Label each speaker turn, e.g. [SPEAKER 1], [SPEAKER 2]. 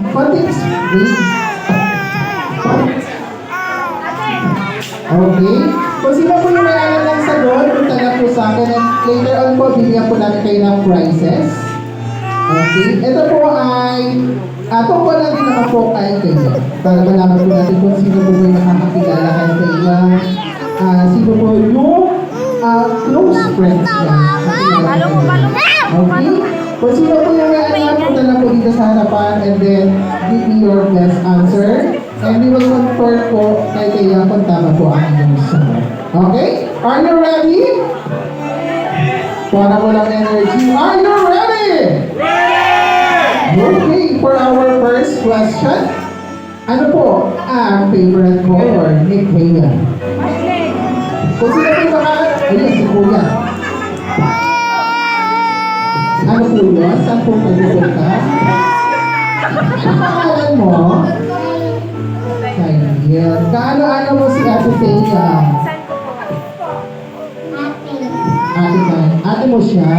[SPEAKER 1] Context, please. Okay. Kung sino po yung may alam ng sagot, punta na po sa akin at later on po, bibigyan po namin kayo ng prizes. Okay. Ito po ay tungkol lang din naman po kay Kaya. Para malaman po natin kung sino po yung nakakakilala kay Kaya. Sino po yung close friends niya. Okay. Kung sino po yung may alam, punta na po dito sa harapan and then give me your best answer. And we will confirm po kay Kaya kung tama po ang inyong sagot. Okay? Are you ready? Para walang energy. Are you ready? Okay, for our first question. Ano po ang favorite color ni Kaya? Kung sino po baka, ayun si Kuya. Ano po yun? Saan po pag-upunta? Ang pangalan mo? Kaya. Kaano-ano mo si Ate Kaya? Ate mo siya?